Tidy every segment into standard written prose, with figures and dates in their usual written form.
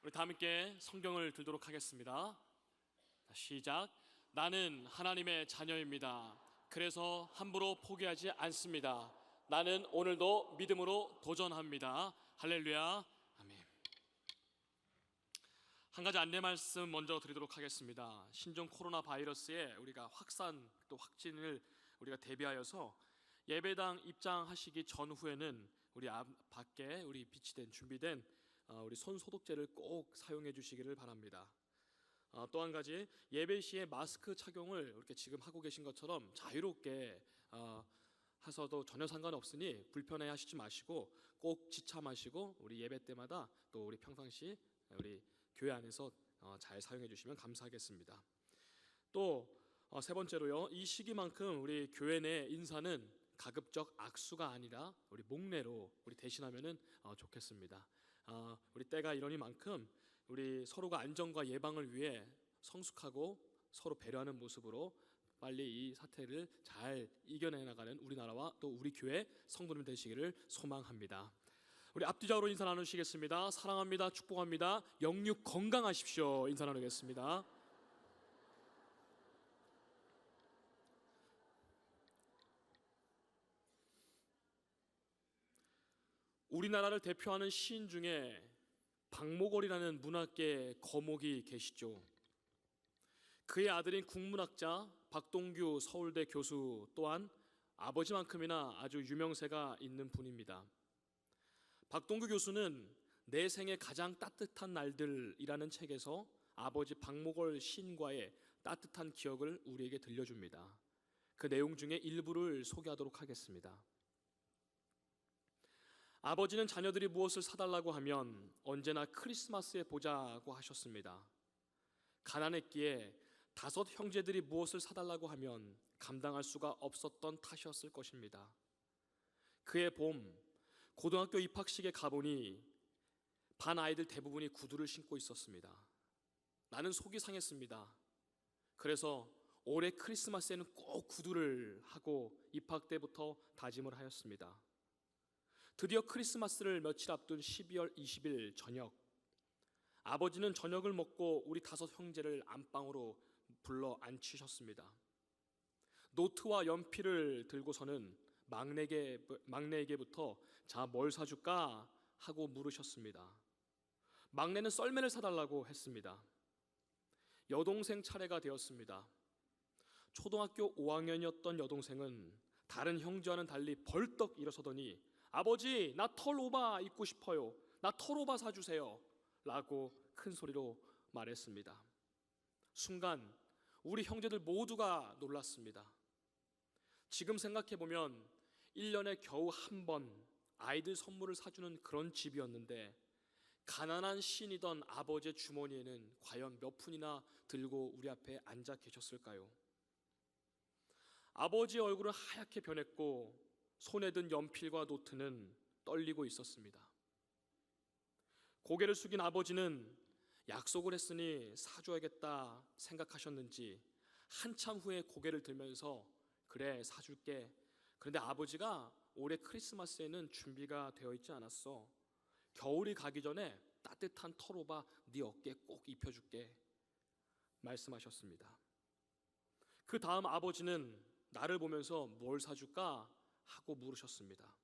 우리 다 함께 성경을 들도록 하겠습니다. 시작. 나는 하나님의 자녀입니다. 그래서 함부로 포기하지 않습니다. 나는 오늘도 믿음으로 도전합니다. 할렐루야. 아멘. 한 가지 안내 말씀 먼저 드리도록 하겠습니다. 신종 코로나 바이러스의 우리가 확산 또 확진을 우리가 대비하여서 예배당 입장하시기 전후에는 우리 밖에 우리 비치된 준비된 우리 손 소독제를 꼭 사용해 주시기를 바랍니다. 또 한 가지, 예배 시에 마스크 착용을 이렇게 지금 하고 계신 것처럼 자유롭게 하셔도 전혀 상관없으니 불편해 하시지 마시고 꼭 지참하시고 우리 예배 때마다 또 우리 평상시 우리 교회 안에서 잘 사용해 주시면 감사하겠습니다. 또 세 번째로요, 이 시기만큼 우리 교회 내 인사는 가급적 악수가 아니라 우리 목례로 우리 대신하면은 좋겠습니다. 우리 때가 이러니만큼 우리 서로가 안전과 예방을 위해 성숙하고 서로 배려하는 모습으로 빨리 이 사태를 잘 이겨내 나가는 우리나라와 또 우리 교회 성도님 되시기를 소망합니다. 우리 앞뒤적으로 인사 나누시겠습니다. 사랑합니다. 축복합니다. 영육 건강하십시오. 인사 나누겠습니다. 우리나라를 대표하는 시인 중에 박목월이라는 문학계 거목이 계시죠. 그의 아들인 국문학자 박동규 서울대 교수 또한 아버지만큼이나 아주 유명세가 있는 분입니다. 박동규 교수는 내 생의 가장 따뜻한 날들이라는 책에서 아버지 박목월 시인과의 따뜻한 기억을 우리에게 들려줍니다. 그 내용 중에 일부를 소개하도록 하겠습니다. 아버지는 자녀들이 무엇을 사달라고 하면 언제나 크리스마스에 보자고 하셨습니다. 가난했기에 5 형제들이 무엇을 사달라고 하면 감당할 수가 없었던 탓이었을 것입니다. 그해 봄 고등학교 입학식에 가보니 반 아이들 대부분이 구두를 신고 있었습니다. 나는 속이 상했습니다. 그래서 올해 크리스마스에는 꼭 구두를 하고 입학 때부터 다짐을 하였습니다. 드디어 크리스마스를 며칠 앞둔 12월 20일 저녁, 아버지는 저녁을 먹고 우리 5 형제를 안방으로 불러 앉히셨습니다. 노트와 연필을 들고서는 막내에게부터 자, 뭘 사줄까 하고 물으셨습니다. 막내는 썰매를 사달라고 했습니다. 여동생 차례가 되었습니다. 초등학교 5학년이었던 여동생은 다른 형제와는 달리 벌떡 일어서더니 아버지, 나 털오바 입고 싶어요. 나 털오바 사주세요. 라고 큰 소리로 말했습니다. 순간 우리 형제들 모두가 놀랐습니다. 지금 생각해보면 1년에 겨우 한 번 아이들 선물을 사주는 그런 집이었는데 가난한 시인이던 아버지의 주머니에는 과연 몇 푼이나 들고 우리 앞에 앉아 계셨을까요? 아버지의 얼굴은 하얗게 변했고 손에 든 연필과 노트는 떨리고 있었습니다. 고개를 숙인 아버지는 약속을 했으니 사줘야겠다 생각하셨는지 한참 후에 고개를 들면서 그래, 사줄게. 그런데 아버지가 올해 크리스마스에는 준비가 되어 있지 않았어. 겨울이 가기 전에 따뜻한 털오바 네 어깨에 꼭 입혀줄게 말씀하셨습니다. 그 다음 아버지는 나를 보면서 뭘 사줄까 하고 물으셨습니다.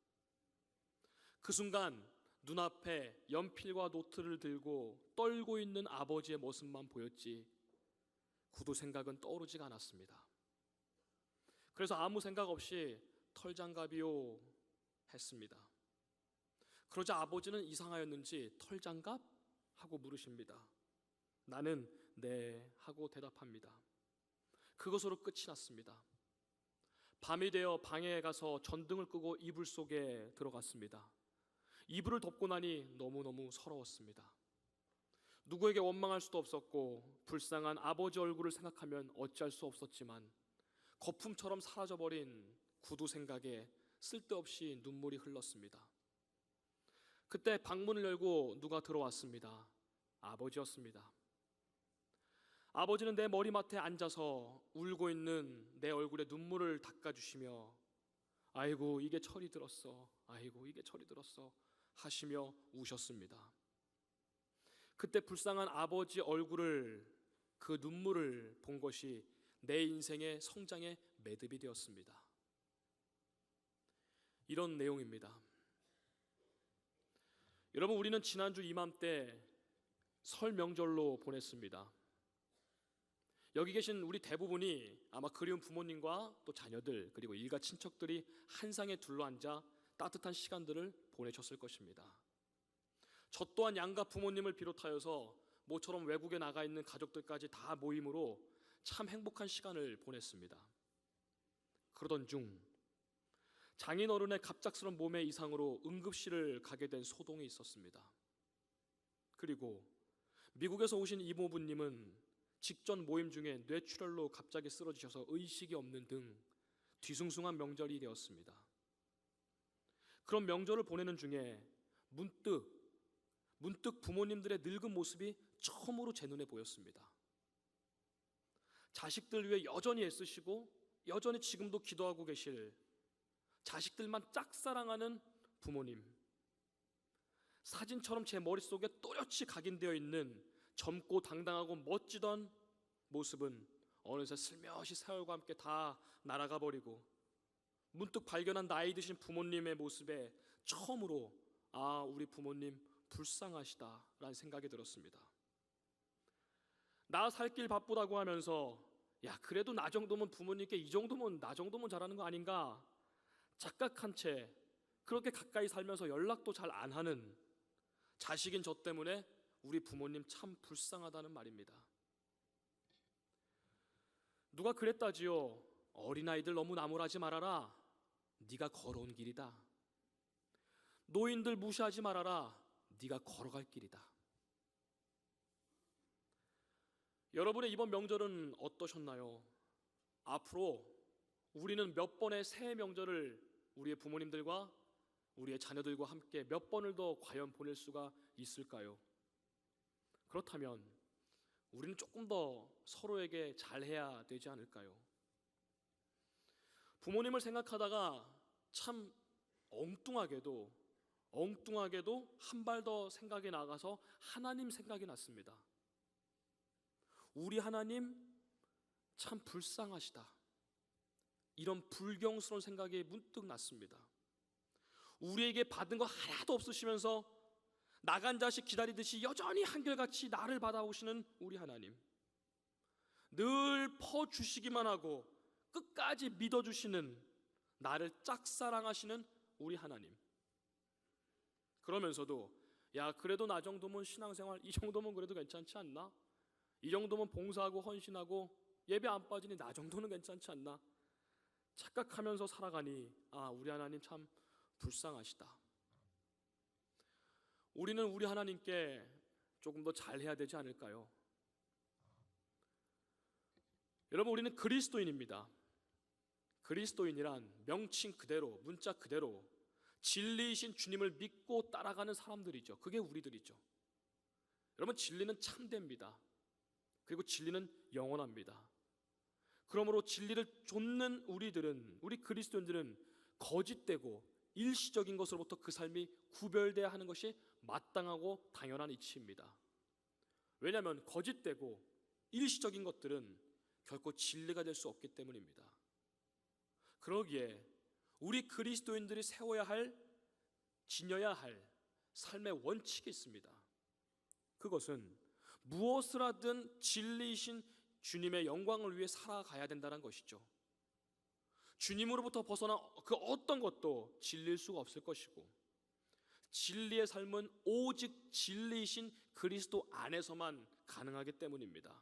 그 순간 눈앞에 연필과 노트를 들고 떨고 있는 아버지의 모습만 보였지 구두 생각은 떠오르지가 않았습니다. 그래서 아무 생각 없이 털장갑이요 했습니다. 그러자 아버지는 이상하였는지 털장갑? 하고 물으십니다. 나는 네 하고 대답합니다. 그것으로 끝이 났습니다. 밤이 되어 방에 가서 전등을 끄고 이불 속에 들어갔습니다. 이불을 덮고 나니 너무너무 서러웠습니다. 누구에게 원망할 수도 없었고 불쌍한 아버지 얼굴을 생각하면 어찌할 수 없었지만 거품처럼 사라져버린 구두 생각에 쓸데없이 눈물이 흘렀습니다. 그때 방문을 열고 누가 들어왔습니다. 아버지였습니다. 아버지는 내 머리맡에 앉아서 울고 있는 내 얼굴에 눈물을 닦아주시며 아이고 이게 철이 들었어, 아이고 이게 철이 들었어 하시며 우셨습니다. 그때 불쌍한 아버지 얼굴을, 그 눈물을 본 것이 내 인생의 성장의 매듭이 되었습니다. 이런 내용입니다. 여러분, 우리는 지난주 이맘때 설 명절로 보냈습니다. 여기 계신 우리 대부분이 아마 그리운 부모님과 또 자녀들, 그리고 일가 친척들이 한 상에 둘러앉아 따뜻한 시간들을 보내셨을 것입니다. 저 또한 양가 부모님을 비롯하여서 모처럼 외국에 나가 있는 가족들까지 다 모임으로 참 행복한 시간을 보냈습니다. 그러던 중 장인어른의 갑작스런 몸의 이상으로 응급실을 가게 된 소동이 있었습니다. 그리고 미국에서 오신 이모부님은 직전 모임 중에 뇌출혈로 갑자기 쓰러지셔서 의식이 없는 등 뒤숭숭한 명절이 되었습니다. 그런 명절을 보내는 중에 문득 부모님들의 늙은 모습이 처음으로 제 눈에 보였습니다. 자식들 위해 여전히 애쓰시고 여전히 지금도 기도하고 계실, 자식들만 짝사랑하는 부모님, 사진처럼 제 머릿속에 또렷이 각인되어 있는 젊고 당당하고 멋지던 모습은 어느새 슬며시 세월과 함께 다 날아가 버리고, 문득 발견한 나이 드신 부모님의 모습에 처음으로 우리 부모님 불쌍하시다라는 생각이 들었습니다. 나 살 길 바쁘다고 하면서 그래도 나 정도면 부모님께 이 정도면 나 정도면 잘하는 거 아닌가 착각한 채 그렇게 가까이 살면서 연락도 잘 안 하는 자식인 저 때문에 우리 부모님 참 불쌍하다는 말입니다. 누가 그랬다지요. 어린아이들 너무 나무라지 말아라. 네가 걸어온 길이다. 노인들 무시하지 말아라. 네가 걸어갈 길이다. 여러분의 이번 명절은 어떠셨나요? 앞으로 우리는 몇 번의 새해 명절을 우리의 부모님들과 우리의 자녀들과 함께 몇 번을 더 과연 보낼 수가 있을까요? 그렇다면 우리는 조금 더 서로에게 잘해야 되지 않을까요? 부모님을 생각하다가 참 엉뚱하게도 한 발 더 생각이 나가서 하나님 생각이 났습니다. 우리 하나님 참 불쌍하시다. 이런 불경스러운 생각이 문득 났습니다. 우리에게 받은 거 하나도 없으시면서 나간 자식 기다리듯이 여전히 한결같이 나를 받아오시는 우리 하나님, 늘 퍼주시기만 하고 끝까지 믿어주시는, 나를 짝사랑하시는 우리 하나님. 그러면서도 그래도 나 정도면 신앙생활 이 정도면 그래도 괜찮지 않나? 이 정도면 봉사하고 헌신하고 예배 안 빠지니 나 정도는 괜찮지 않나? 착각하면서 살아가니 우리 하나님 참 불쌍하시다. 우리는 우리 하나님께 조금 더 잘해야 되지 않을까요? 여러분, 우리는 그리스도인입니다. 그리스도인이란 명칭 그대로, 문자 그대로 진리이신 주님을 믿고 따라가는 사람들이죠. 그게 우리들이죠. 여러분, 진리는 참됩니다. 그리고 진리는 영원합니다. 그러므로 진리를 좇는 우리 그리스도인들은 거짓되고 일시적인 것으로부터 그 삶이 구별돼야 하는 것이 마땅하고 당연한 이치입니다. 왜냐하면 거짓되고 일시적인 것들은 결코 진리가 될 수 없기 때문입니다. 그러기에 우리 그리스도인들이 지녀야 할 삶의 원칙이 있습니다. 그것은 무엇을 하든 진리이신 주님의 영광을 위해 살아가야 된다는 것이죠. 주님으로부터 벗어난 그 어떤 것도 진리일 수가 없을 것이고, 진리의 삶은 오직 진리이신 그리스도 안에서만 가능하기 때문입니다.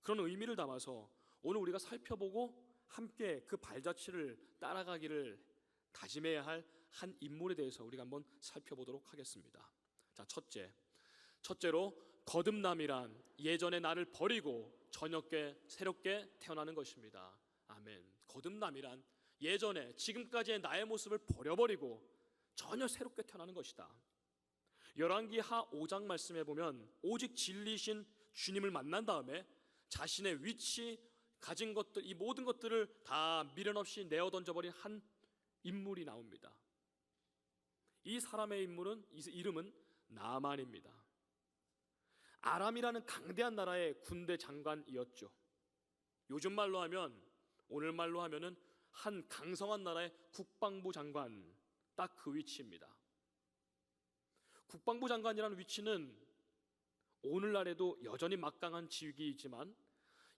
그런 의미를 담아서 오늘 우리가 살펴보고 함께 그 발자취를 따라가기를 다짐해야 할 한 인물에 대해서 우리가 한번 살펴보도록 하겠습니다. 자, 첫째로 거듭남이란 예전의 나를 버리고 저녁게 새롭게 태어나는 것입니다. 아멘. 거듭남이란 예전에 지금까지의 나의 모습을 버려버리고 전혀 새롭게 태어나는 것이다. 열왕기하 5장 말씀해 보면 오직 진리신 주님을 만난 다음에 자신의 위치, 가진 것들, 이 모든 것들을 다 미련 없이 내어 던져버린 한 인물이 나옵니다. 이 사람의 이름은 나만입니다. 아람이라는 강대한 나라의 군대 장관이었죠. 요즘 말로 하면, 오늘 말로 하면은 한 강성한 나라의 국방부 장관, 딱 그 위치입니다. 국방부 장관이라는 위치는 오늘날에도 여전히 막강한 직위이지만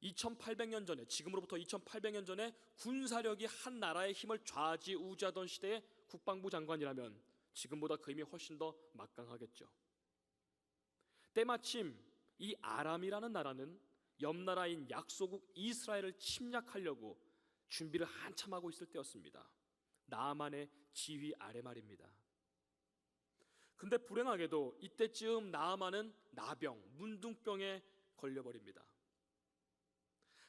2800년 전에, 지금으로부터 2800년 전에 군사력이 한 나라의 힘을 좌지우지하던 시대의 국방부 장관이라면 지금보다 그 힘이 훨씬 더 막강하겠죠. 때마침 이 아람이라는 나라는 옆 나라인 약소국 이스라엘을 침략하려고 준비를 한참 하고 있을 때였습니다. 나아만의 지휘 아래 말입니다. 근데 불행하게도 이때쯤 나아만은 나병, 문둥병에 걸려버립니다.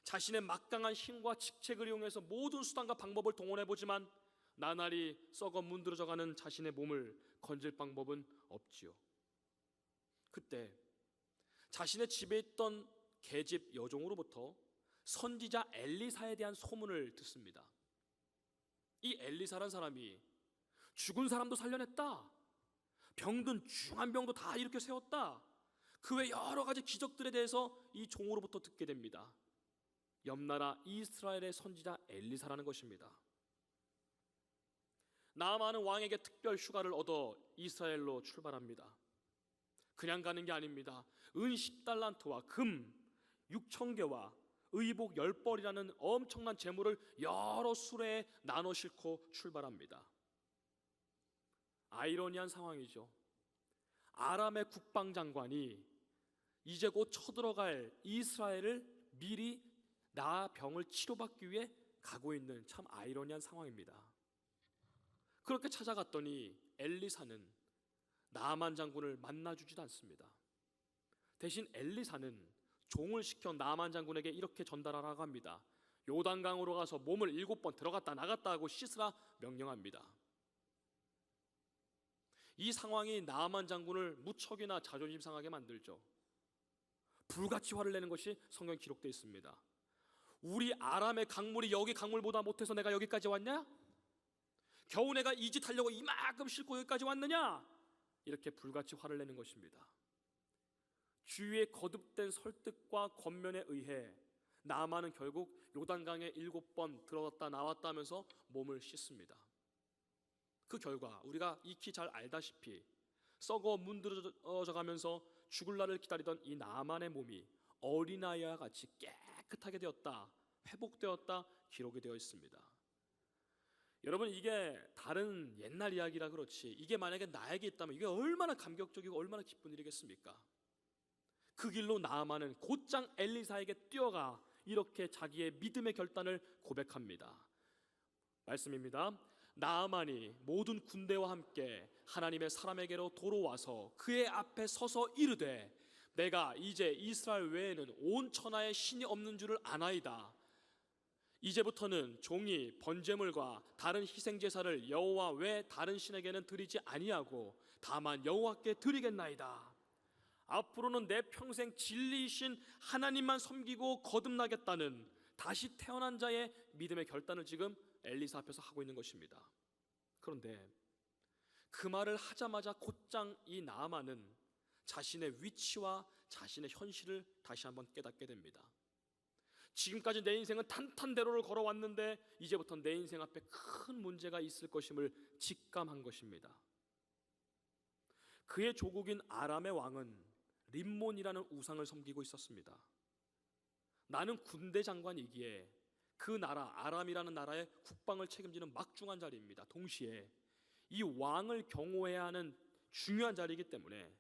자신의 막강한 힘과 직책을 이용해서 모든 수단과 방법을 동원해보지만 나날이 썩어 문드러져가는 자신의 몸을 건질 방법은 없지요. 그때 자신의 집에 있던 계집 여종으로부터 선지자 엘리사에 대한 소문을 듣습니다. 이 엘리사란 사람이 죽은 사람도 살려냈다, 병든 중한 병도 다 일으켜 세웠다, 그 외 여러 가지 기적들에 대해서 이 종으로부터 듣게 됩니다. 옆나라 이스라엘의 선지자 엘리사라는 것입니다. 나아만은 왕에게 특별 휴가를 얻어 이스라엘로 출발합니다. 그냥 가는 게 아닙니다. 은 10달란트와 금 6,000개와 의복 10벌이라는 엄청난 재물을 여러 수레에 나눠 싣고 출발합니다. 아이러니한 상황이죠. 아람의 국방장관이 이제 곧 쳐들어갈 이스라엘을 미리 나병을 치료받기 위해 가고 있는 참 아이러니한 상황입니다. 그렇게 찾아갔더니 엘리사는 나아만 장군을 만나주지도 않습니다. 대신 엘리사는 종을 시켜 나아만 장군에게 이렇게 전달하라고 합니다. 요단강으로 가서 몸을 7번 들어갔다 나갔다 하고 씻으라 명령합니다. 이 상황이 나아만 장군을 무척이나 자존심 상하게 만들죠. 불같이 화를 내는 것이 성경에 기록되어 있습니다. 우리 아람의 강물이 여기 강물보다 못해서 내가 여기까지 왔냐? 겨우 내가 이 짓 하려고 이만큼 싣고 여기까지 왔느냐? 이렇게 불같이 화를 내는 것입니다. 주위의 거듭된 설득과 권면에 의해 나아만은 결국 요단강에 7번 들어갔다 나왔다 하면서 몸을 씻습니다. 그 결과 우리가 익히 잘 알다시피 썩어 문드러져 가면서 죽을 날을 기다리던 이 나아만의 몸이 어린아이와 같이 깨끗하게 되었다, 회복되었다 기록이 되어 있습니다. 여러분, 이게 다른 옛날 이야기라 그렇지 이게 만약에 나에게 있다면 이게 얼마나 감격적이고 얼마나 기쁜 일이겠습니까? 그 길로 나아만은 곧장 엘리사에게 뛰어가 이렇게 자기의 믿음의 결단을 고백합니다. 말씀입니다. 나아만이 모든 군대와 함께 하나님의 사람에게로 돌아와서 그의 앞에 서서 이르되 내가 이제 이스라엘 외에는 온 천하에 신이 없는 줄을 아나이다. 이제부터는 종이 번제물과 다른 희생제사를 여호와 외 다른 신에게는 드리지 아니하고 다만 여호와께 드리겠나이다. 앞으로는 내 평생 진리이신 하나님만 섬기고 거듭나겠다는 다시 태어난 자의 믿음의 결단을 지금 엘리사 앞에서 하고 있는 것입니다. 그런데 그 말을 하자마자 곧장 이 나아만은 자신의 위치와 자신의 현실을 다시 한번 깨닫게 됩니다. 지금까지 내 인생은 탄탄대로를 걸어왔는데 이제부터 내 인생 앞에 큰 문제가 있을 것임을 직감한 것입니다. 그의 조국인 아람의 왕은 림몬이라는 우상을 섬기고 있었습니다. 나는 군대 장관이기에 그 나라 아람이라는 나라의 국방을 책임지는 막중한 자리입니다. 동시에 이 왕을 경호해야 하는 중요한 자리이기 때문에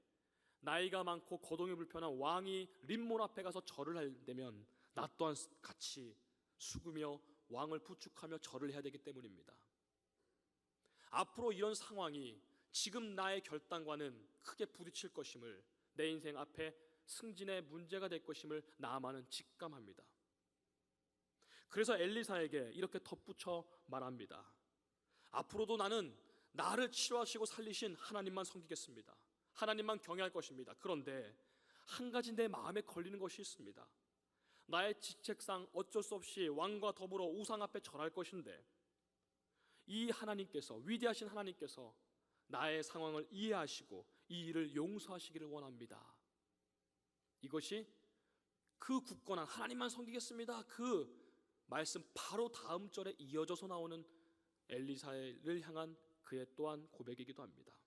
나이가 많고 거동이 불편한 왕이 림몬 앞에 가서 절을 할 때면 나 또한 같이 숙으며 왕을 부축하며 절을 해야 되기 때문입니다. 앞으로 이런 상황이 지금 나의 결단과는 크게 부딪힐 것임을, 내 인생 앞에 승진의 문제가 될 것임을 나아만은 직감합니다. 그래서 엘리사에게 이렇게 덧붙여 말합니다. 앞으로도 나는 나를 치료하시고 살리신 하나님만 섬기겠습니다. 하나님만 경외할 것입니다. 그런데 한 가지 내 마음에 걸리는 것이 있습니다. 나의 직책상 어쩔 수 없이 왕과 더불어 우상 앞에 절할 것인데 이 하나님께서, 위대하신 하나님께서 나의 상황을 이해하시고 이 일을 용서하시기를 원합니다. 이것이 그 굳건한 하나님만 섬기겠습니다, 그 말씀 바로 다음 절에 이어져서 나오는 엘리사를 향한 그의 또한 고백이기도 합니다.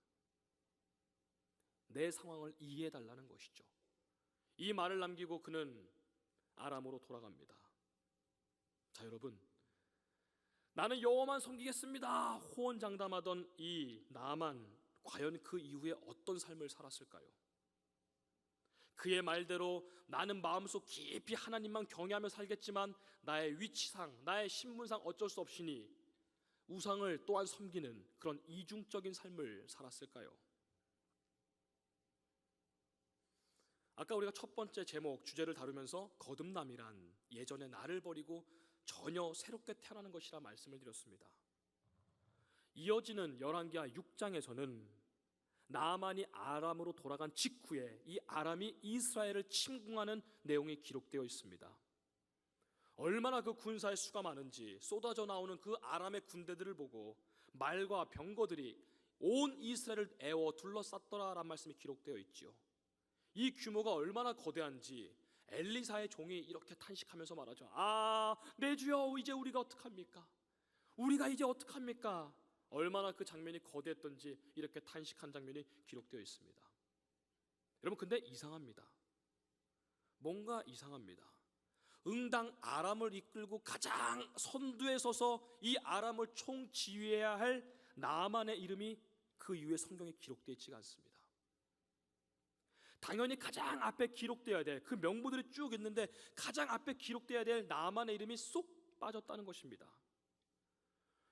내 상황을 이해해달라는 것이죠. 이 말을 남기고 그는 아람으로 돌아갑니다. 자, 여러분, 나는 여호와만 섬기겠습니다 호언장담하던 이 나아만, 과연 그 이후에 어떤 삶을 살았을까요? 그의 말대로 나는 마음속 깊이 하나님만 경외하며 살겠지만 나의 위치상, 나의 신분상 어쩔 수 없으니 우상을 또한 섬기는 그런 이중적인 삶을 살았을까요? 아까 우리가 첫 번째 제목, 주제를 다루면서 거듭남이란 예전의 나를 버리고 전혀 새롭게 태어나는 것이라 말씀을 드렸습니다. 이어지는 열왕기하 6장에서는 나아만이 아람으로 돌아간 직후에 이 아람이 이스라엘을 침공하는 내용이 기록되어 있습니다. 얼마나 그 군사의 수가 많은지 쏟아져 나오는 그 아람의 군대들을 보고 말과 병거들이 온 이스라엘을 에워 둘러쌌더라라는 말씀이 기록되어 있지요. 이 규모가 얼마나 거대한지 엘리사의 종이 이렇게 탄식하면서 말하죠. 아, 내 주여, 이제 우리가 어떡합니까? 우리가 이제 어떡합니까? 얼마나 그 장면이 거대했던지 이렇게 탄식한 장면이 기록되어 있습니다. 여러분, 근데 이상합니다. 뭔가 이상합니다. 응당 아람을 이끌고 가장 선두에 서서 이 아람을 총지휘해야 할 나아만의 이름이 그 이후에 성경에 기록되어 있지가 않습니다. 당연히 가장 앞에 기록되어야 될 그 명부들이 쭉 있는데 가장 앞에 기록되어야 될 나아만의 이름이 쏙 빠졌다는 것입니다.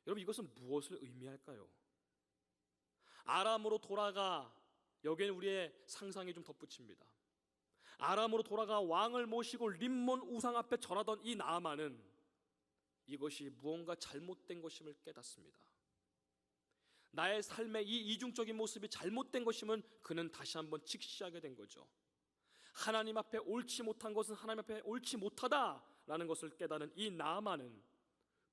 여러분, 이것은 무엇을 의미할까요? 아람으로 돌아가, 여기에는 우리의 상상이 좀 덧붙입니다. 아람으로 돌아가 왕을 모시고 림몬 우상 앞에 절하던 이 나아만은 이것이 무언가 잘못된 것임을 깨닫습니다. 나의 삶의 이 이중적인 모습이 잘못된 것임은 그는 다시 한번 직시하게 된 거죠. 하나님 앞에 옳지 못한 것은 하나님 앞에 옳지 못하다라는 것을 깨닫는 이 나아만은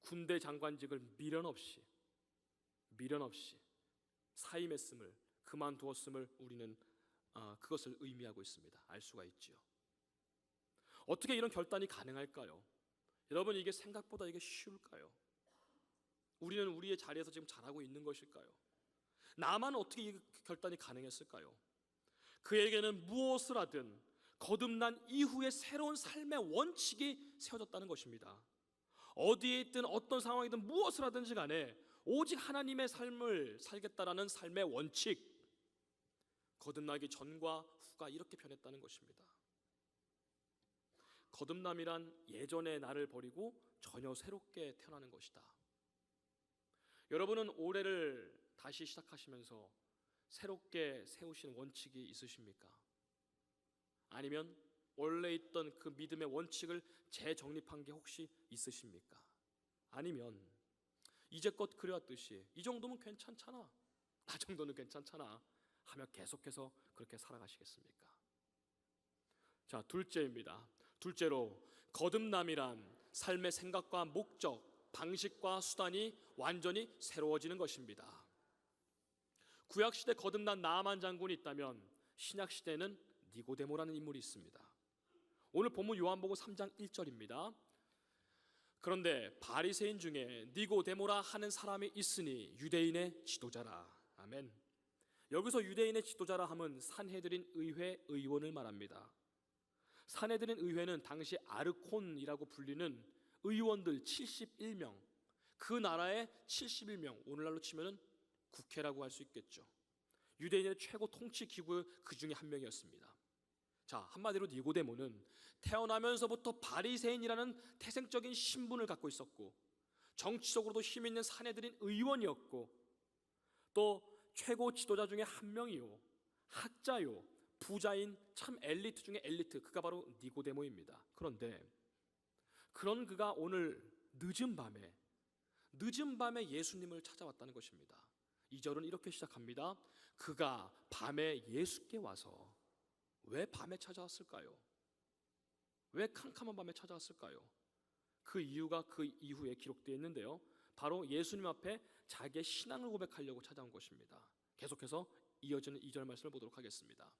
군대 장관직을 미련 없이 사임했음을, 그만두었음을 우리는 그것을 의미하고 있습니다. 알 수가 있지요. 어떻게 이런 결단이 가능할까요? 여러분, 이게 생각보다 이게 쉬울까요? 우리는 우리의 자리에서 지금 잘하고 있는 것일까요? 나만 어떻게 이 결단이 가능했을까요? 그에게는 무엇을 하든 거듭난 이후에 새로운 삶의 원칙이 세워졌다는 것입니다. 어디에 있든 어떤 상황이든 무엇을 하든지 간에 오직 하나님의 삶을 살겠다라는 삶의 원칙, 거듭나기 전과 후가 이렇게 변했다는 것입니다. 거듭남이란 예전의 나를 버리고 전혀 새롭게 태어나는 것이다. 여러분은 올해를 다시 시작하시면서 새롭게 세우신 원칙이 있으십니까? 아니면 원래 있던 그 믿음의 원칙을 재정립한 게 혹시 있으십니까? 아니면 이제껏 그래왔듯이 이 정도면 괜찮잖아, 나 정도는 괜찮잖아 하며 계속해서 그렇게 살아가시겠습니까? 자, 둘째입니다. 둘째로, 거듭남이란 삶의 생각과 목적, 방식과 수단이 완전히 새로워지는 것입니다. 구약시대 거듭난 나아만 장군이 있다면 신약시대에는 니고데모라는 인물이 있습니다. 오늘 본문 요한복음 3장 1절입니다. 그런데 바리새인 중에 니고데모라 하는 사람이 있으니 유대인의 지도자라. 아멘. 여기서 유대인의 지도자라 함은 산헤드린 의회 의원을 말합니다. 산헤드린 의회는 당시 아르콘이라고 불리는 의원들 71명, 그 나라의 71명, 오늘날로 치면 국회라고 할 수 있겠죠. 유대인의 최고 통치 기구 그 중에 한 명이었습니다. 자, 한마디로 니고데모는 태어나면서부터 바리새인이라는 태생적인 신분을 갖고 있었고, 정치적으로도 힘 있는 산헤드린 의원이었고, 또 최고 지도자 중에 한 명이요, 학자요, 부자인 참 엘리트 중에 엘리트, 그가 바로 니고데모입니다. 그런데 그런 그가 오늘 늦은 밤에 예수님을 찾아왔다는 것입니다. 2절은 이렇게 시작합니다. 그가 밤에 예수께 와서, 왜 밤에 찾아왔을까요? 왜 캄캄한 밤에 찾아왔을까요? 그 이유가 그 이후에 기록되어 있는데요, 바로 예수님 앞에 자기의 신앙을 고백하려고 찾아온 것입니다. 계속해서 이어지는 2절 말씀을 보도록 하겠습니다.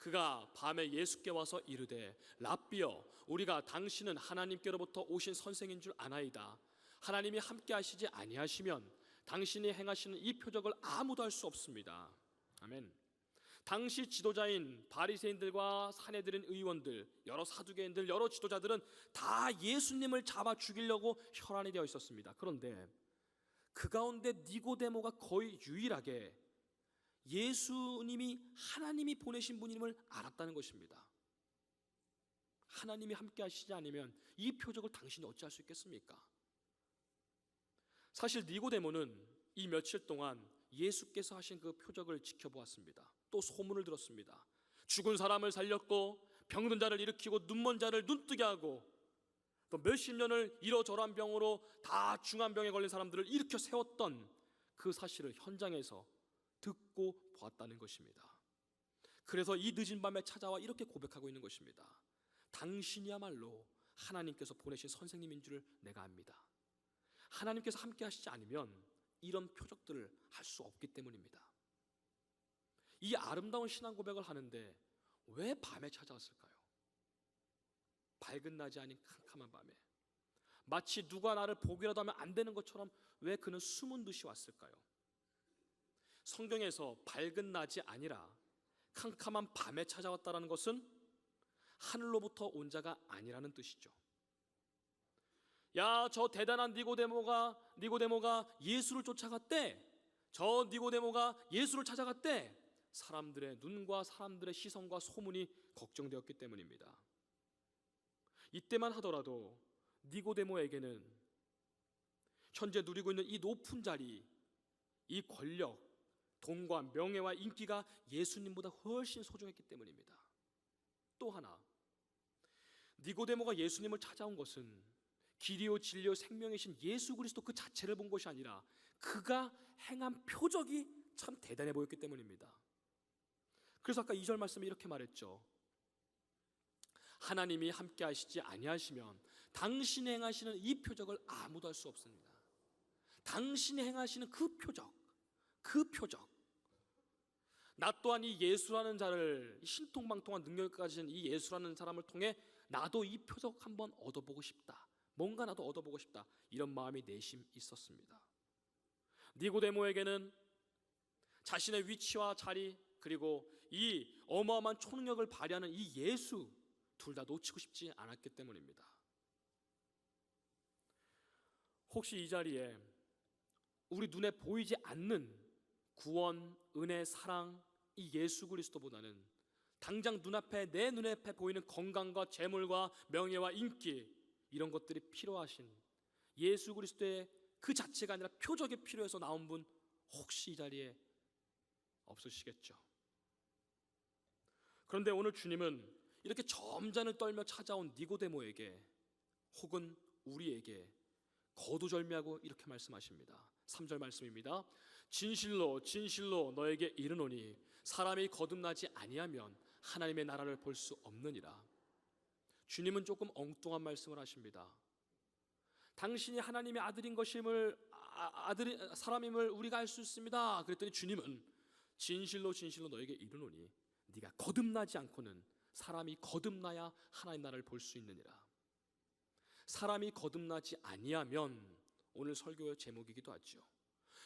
그가 밤에 예수께 와서 이르되 랍비여 우리가 당신은 하나님께로부터 오신 선생인 줄 아나이다. 하나님이 함께 하시지 아니하시면 당신이 행하시는 이 표적을 아무도 할 수 없습니다. 아멘. 당시 지도자인 바리새인들과 사내들인 의원들, 여러 사두개인들, 여러 지도자들은 다 예수님을 잡아 죽이려고 혈안이 되어 있었습니다. 그런데 그 가운데 니고데모가 거의 유일하게 예수님이 하나님이 보내신 분임을 알았다는 것입니다. 하나님이 함께 하시지 않으면 이 표적을 당신이 어찌할 수 있겠습니까? 사실 니고데모는 이 며칠 동안 예수께서 하신 그 표적을 지켜보았습니다. 또 소문을 들었습니다. 죽은 사람을 살렸고 병든 자를 일으키고 눈먼 자를 눈뜨게 하고 또 몇십 년을 이러저러한 병으로 다 중한 병에 걸린 사람들을 일으켜 세웠던 그 사실을 현장에서 듣고 보았다는 것입니다. 그래서 이 늦은 밤에 찾아와 이렇게 고백하고 있는 것입니다. 당신이야말로 하나님께서 보내신 선생님인 줄 내가 압니다. 하나님께서 함께 하시지 않으면 이런 표적들을 할 수 없기 때문입니다. 이 아름다운 신앙 고백을 하는데 왜 밤에 찾아왔을까요? 밝은 낮이 아닌 캄캄한 밤에 마치 누가 나를 보기라도 하면 안 되는 것처럼 왜 그는 숨은 듯이 왔을까요? 성경에서 밝은 낮이 아니라 캄캄한 밤에 찾아왔다는 것은 하늘로부터 온 자가 아니라는 뜻이죠. 야, 저 대단한 니고데모가 예수를 쫓아갔대. 저 니고데모가 예수를 찾아갔대. 사람들의 눈과 사람들의 시선과 소문이 걱정되었기 때문입니다. 이때만 하더라도 니고데모에게는 현재 누리고 있는 이 높은 자리, 이 권력, 돈과 명예와 인기가 예수님보다 훨씬 소중했기 때문입니다. 또 하나, 니고데모가 예수님을 찾아온 것은 길이요 진리요 생명이신 예수 그리스도 그 자체를 본 것이 아니라 그가 행한 표적이 참 대단해 보였기 때문입니다. 그래서 아까 2절 말씀에 이렇게 말했죠. 하나님이 함께 하시지 아니하시면 당신이 행하시는 이 표적을 아무도 할 수 없습니다. 당신이 행하시는 그 표적, 나 또한 이 예수라는 자를, 신통방통한 능력을 가진 이 예수라는 사람을 통해 나도 이 표적 한번 얻어보고 싶다, 뭔가 나도 얻어보고 싶다, 이런 마음이 내심 있었습니다. 니고데모에게는 자신의 위치와 자리, 그리고 이 어마어마한 초능력을 발휘하는 이 예수 둘 다 놓치고 싶지 않았기 때문입니다. 혹시 이 자리에 우리 눈에 보이지 않는 구원, 은혜, 사랑, 이 예수 그리스도보다는 당장 내 눈앞에 보이는 건강과 재물과 명예와 인기, 이런 것들이 필요하신 예수 그리스도의 그 자체가 아니라 표적이 필요해서 나온 분 혹시 이 자리에 없으시겠죠? 그런데 오늘 주님은 이렇게 점잔을 떨며 찾아온 니고데모에게 혹은 우리에게 거두절미하고 이렇게 말씀하십니다. 3절 말씀입니다. 진실로 진실로 너에게 이르노니 사람이 거듭나지 아니하면 하나님의 나라를 볼 수 없느니라. 주님은 조금 엉뚱한 말씀을 하십니다. 당신이 하나님의 아들인 것임을 사람임을 우리가 알 수 있습니다. 그랬더니 주님은 진실로 진실로 너에게 이르노니 네가 거듭나지 않고는 사람이 거듭나야 하나님 나라를 볼 수 있느니라. 사람이 거듭나지 아니하면, 오늘 설교의 제목이기도 하죠.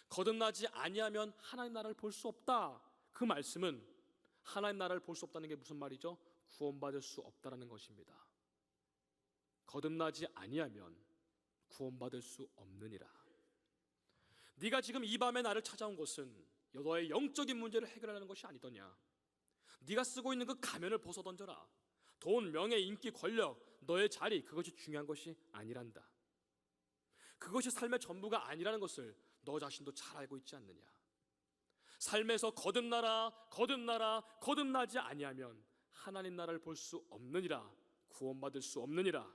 거듭나지 아니하면 하나님 나라를 볼 수 없다. 그 말씀은 하나님 나라를 볼 수 없다는 게 무슨 말이죠? 구원받을 수 없다라는 것입니다. 거듭나지 아니하면 구원받을 수 없느니라. 네가 지금 이 밤에 나를 찾아온 것은 너의 영적인 문제를 해결하는 것이 아니더냐. 네가 쓰고 있는 그 가면을 벗어던져라. 돈, 명예, 인기, 권력, 너의 자리, 그것이 중요한 것이 아니란다. 그것이 삶의 전부가 아니라는 것을 너 자신도 잘 알고 있지 않느냐. 삶에서 거듭나지 아니하면 하나님 나라를 볼 수 없느니라. 구원받을 수 없느니라.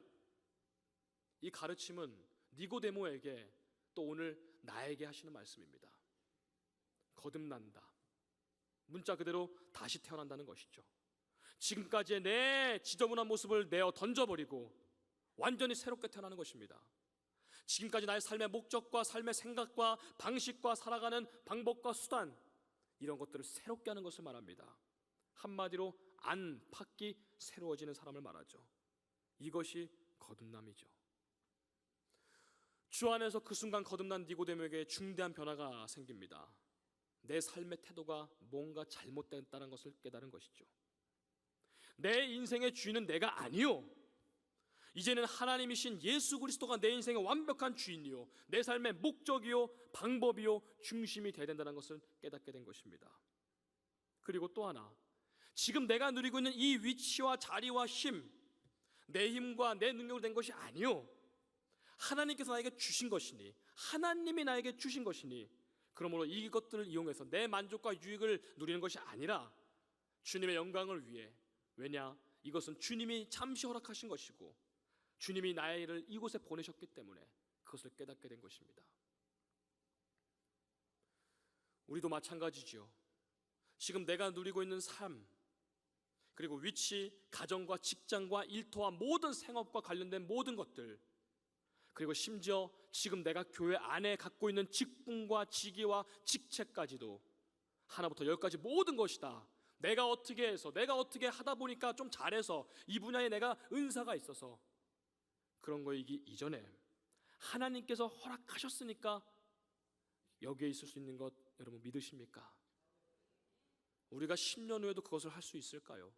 이 가르침은 니고데모에게 또 오늘 나에게 하시는 말씀입니다. 거듭난다. 문자 그대로 다시 태어난다는 것이죠. 지금까지의 내 지저분한 모습을 내어 던져버리고 완전히 새롭게 태어나는 것입니다. 지금까지 나의 삶의 목적과 삶의 생각과 방식과 살아가는 방법과 수단, 이런 것들을 새롭게 하는 것을 말합니다. 한마디로 안팎이 새로워지는 사람을 말하죠. 이것이 거듭남이죠. 주 안에서 그 순간 거듭난 니고데모에게 중대한 변화가 생깁니다. 내 삶의 태도가 뭔가 잘못됐다는 것을 깨달은 것이죠. 내 인생의 주인은 내가 아니요, 이제는 하나님이신 예수 그리스도가 내 인생의 완벽한 주인이요, 내 삶의 목적이요, 방법이요, 중심이 되어야 된다는 것을 깨닫게 된 것입니다. 그리고 또 하나, 지금 내가 누리고 있는 이 위치와 자리와 힘, 내 힘과 내 능력으로 된 것이 아니요, 하나님께서 나에게 주신 것이니, 하나님이 나에게 주신 것이니, 그러므로 이것들을 이용해서 내 만족과 유익을 누리는 것이 아니라 주님의 영광을 위해, 왜냐? 이것은 주님이 잠시 허락하신 것이고 주님이 나를 이곳에 보내셨기 때문에 그것을 깨닫게 된 것입니다. 우리도 마찬가지지요. 지금 내가 누리고 있는 삶, 그리고 위치, 가정과 직장과 일터와 모든 생업과 관련된 모든 것들, 그리고 심지어 지금 내가 교회 안에 갖고 있는 직분과 직위와 직책까지도 하나부터 열까지 모든 것이 다 내가 어떻게 해서, 내가 어떻게 하다 보니까 좀 잘해서, 이 분야에 내가 은사가 있어서 그런 거이기 이전에 하나님께서 허락하셨으니까 여기에 있을 수 있는 것 여러분 믿으십니까? 우리가 10년 후에도 그것을 할 수 있을까요?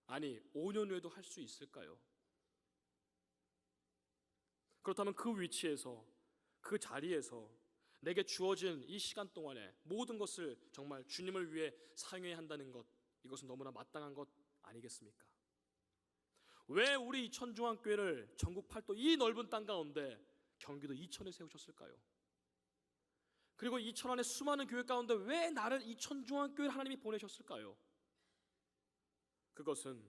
아니 5년 후에도 할 수 있을까요? 그렇다면 그 위치에서, 그 자리에서 내게 주어진 이 시간 동안에 모든 것을 정말 주님을 위해 사용해야 한다는 것, 이것은 너무나 마땅한 것 아니겠습니까? 왜 우리 이천중앙교회를 전국 팔도 이 넓은 땅 가운데 경기도 이천에 세우셨을까요? 그리고 이천 안에 수많은 교회 가운데 왜 나를 이천중앙교회를 하나님이 보내셨을까요? 그것은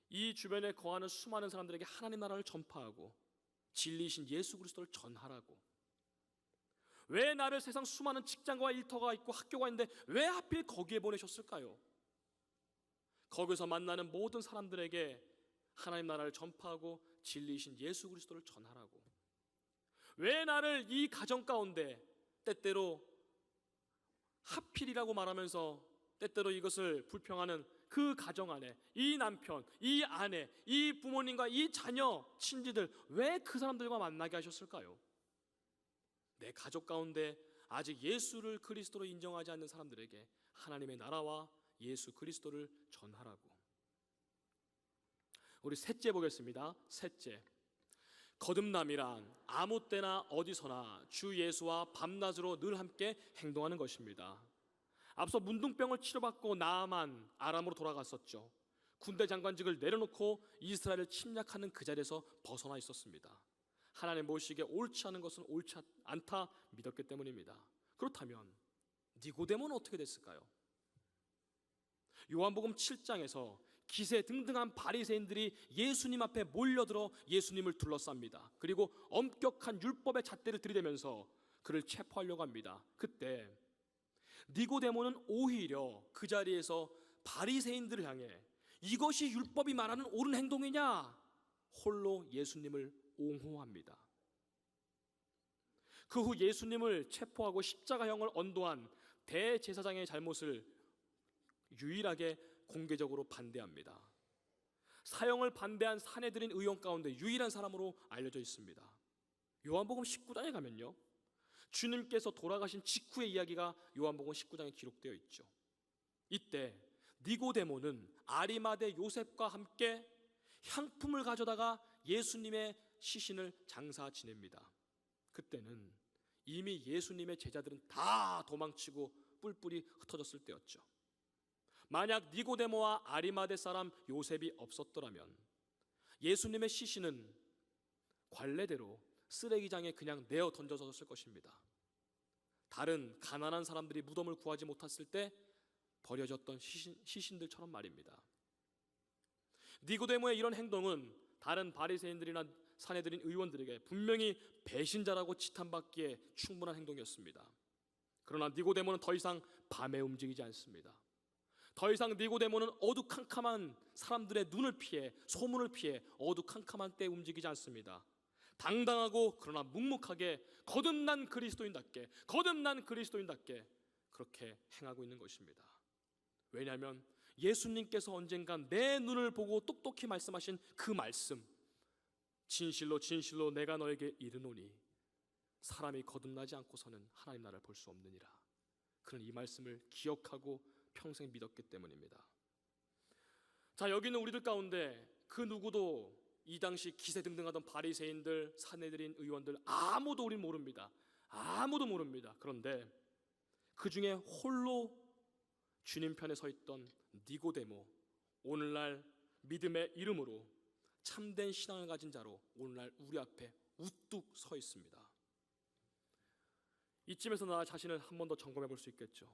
이 주변에 거하는 수많은 사람들에게 하나님 나라를 전파하고 진리이신 예수 그리스도를 전하라고. 왜 나를 세상 수많은 직장과 일터가 있고 학교가 있는데 왜 하필 거기에 보내셨을까요? 거기서 만나는 모든 사람들에게 하나님 나라를 전파하고 진리이신 예수 그리스도를 전하라고. 왜 나를 이 가정 가운데 때때로 하필이라고 말하면서 때때로 이것을 불평하는 그 가정 안에, 이 남편, 이 아내, 이 부모님과 이 자녀, 친지들, 왜 그 사람들과 만나게 하셨을까요? 내 가족 가운데 아직 예수를 그리스도로 인정하지 않는 사람들에게 하나님의 나라와 예수 그리스도를 전하라고. 우리 셋째 보겠습니다. 셋째, 거듭남이란 아무 때나 어디서나 주 예수와 밤낮으로 늘 함께 행동하는 것입니다. 앞서 문둥병을 치료받고 나아만 아람으로 돌아갔었죠. 군대 장관직을 내려놓고 이스라엘을 침략하는 그 자리에서 벗어나 있었습니다. 하나님 보시기에 옳지 않은 것은 옳지 않다 믿었기 때문입니다. 그렇다면 니고데모는 어떻게 됐을까요? 요한복음 7장에서 기세등등한 바리새인들이 예수님 앞에 몰려들어 예수님을 둘러쌉니다. 그리고 엄격한 율법의 잣대를 들이대면서 그를 체포하려고 합니다. 그때 니고데모는 오히려 그 자리에서 바리새인들을 향해 이것이 율법이 말하는 옳은 행동이냐, 홀로 예수님을 옹호합니다. 그 후 예수님을 체포하고 십자가형을 언도한 대제사장의 잘못을 유일하게 공개적으로 반대합니다. 사형을 반대한 사내들인 의원 가운데 유일한 사람으로 알려져 있습니다. 요한복음 19장에 가면요, 주님께서 돌아가신 직후의 이야기가 요한복음 19장에 기록되어 있죠. 이때 니고데모는 아리마대 요셉과 함께 향품을 가져다가 예수님의 시신을 장사 지냅니다. 그때는 이미 예수님의 제자들은 다 도망치고 뿔뿔이 흩어졌을 때였죠. 만약 니고데모와 아리마대 사람 요셉이 없었더라면 예수님의 시신은 관례대로 쓰레기장에 그냥 내어 던져졌을 것입니다. 다른 가난한 사람들이 무덤을 구하지 못했을 때 버려졌던 시신들처럼 말입니다. 니고데모의 이런 행동은 다른 바리새인들이나 사내들인 의원들에게 분명히 배신자라고 지탄받기에 충분한 행동이었습니다. 그러나 니고데모는 더 이상 밤에 움직이지 않습니다. 더 이상 니고데모는 어두캄캄한 사람들의 눈을 피해, 소문을 피해 어두캄캄한 때에 움직이지 않습니다. 당당하고 그러나 묵묵하게 거듭난 그리스도인답게 그렇게 행하고 있는 것입니다. 왜냐하면 예수님께서 언젠간 내 눈을 보고 똑똑히 말씀하신 그 말씀, 진실로 진실로 내가 너에게 이르노니 사람이 거듭나지 않고서는 하나님 나라를 볼 수 없느니라. 그는 이 말씀을 기억하고 평생 믿었기 때문입니다. 자, 여기 있는 우리들 가운데 그 누구도 이 당시 기세등등하던 바리새인들, 산헤드린 의원들 아무도 우린 모릅니다. 아무도 모릅니다. 그런데 그 중에 홀로 주님 편에 서 있던 니고데모, 오늘날 믿음의 이름으로 참된 신앙을 가진 자로 오늘날 우리 앞에 우뚝 서 있습니다. 이쯤에서 나 자신을 한 번 더 점검해 볼 수 있겠죠.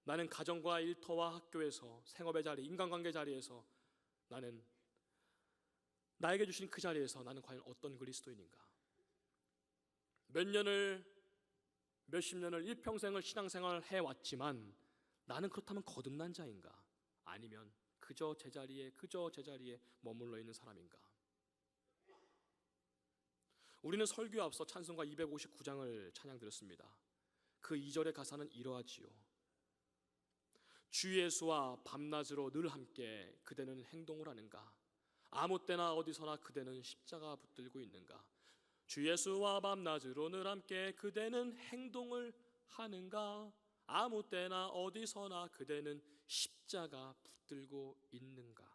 나는 가정과 일터와 학교에서, 생업의 자리, 인간관계 자리에서 나는 나에게 주신 그 자리에서 나는 과연 어떤 그리스도인인가? 몇십 년을 일평생을 신앙생활을 해왔지만 나는 그렇다면 거듭난 자인가? 아니면 그저 제자리에 머물러 있는 사람인가? 우리는 설교에 앞서 찬송가 259장을 찬양 드렸습니다. 그 2절의 가사는 이러하지요. 주 예수와 밤낮으로 늘 함께 그대는 행동을 하는가? 아무 때나 어디서나 그대는 십자가 붙들고 있는가? 주 예수와 밤낮으로 늘 함께 그대는 행동을 하는가? 아무 때나 어디서나 그대는 십자가 붙들고 있는가?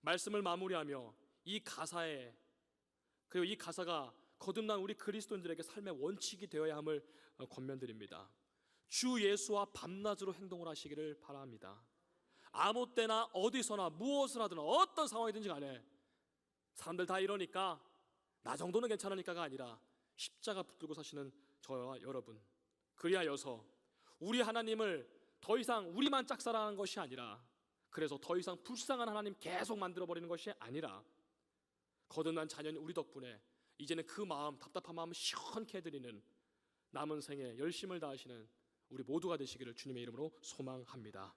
말씀을 마무리하며 이 가사에, 그리고 이 가사가 거듭난 우리 그리스도인들에게 삶의 원칙이 되어야 함을 권면드립니다. 주 예수와 밤낮으로 행동을 하시기를 바랍니다. 아무 때나 어디서나 무엇을 하든 어떤 상황이든지 간에 사람들 다 이러니까 나 정도는 괜찮으니까가 아니라 십자가 붙들고 사시는 저와 여러분, 그리하여서 우리 하나님을 더 이상 우리만 짝사랑하는 것이 아니라, 그래서 더 이상 불쌍한 하나님 계속 만들어버리는 것이 아니라 거듭난 자녀인 우리 덕분에 이제는 그 마음, 답답한 마음 시원케 해드리는 남은 생에 열심을 다하시는 우리 모두가 되시기를 주님의 이름으로 소망합니다.